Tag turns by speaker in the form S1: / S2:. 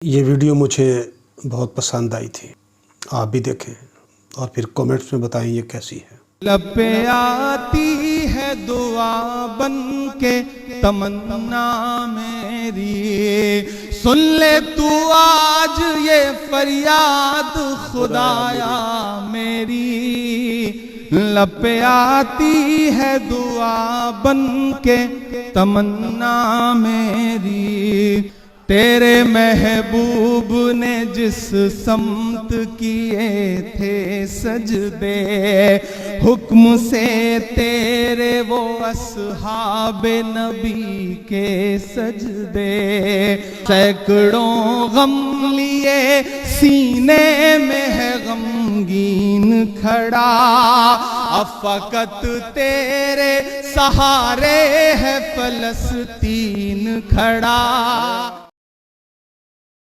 S1: ये वीडियो मुझे बहुत पसंद आई थी, आप भी देखें और फिर कमेंट्स में बताएं ये कैसी है।
S2: लब पे आती है दुआ बन के तमन्ना मेरी, सुन ले तू आज ये फरियाद खुदाया मेरी। लब पे आती है दुआ बन के तमन्ना मेरी, तेरे महबूब ने जिस समत किए थे सजदे, हुक्म से तेरे वो अस्हाबे नबी के सजदे। सैकड़ों गम लिए सीने में है गमगीन खड़ा, अब फकत तेरे सहारे है फलस्तीन खड़ा।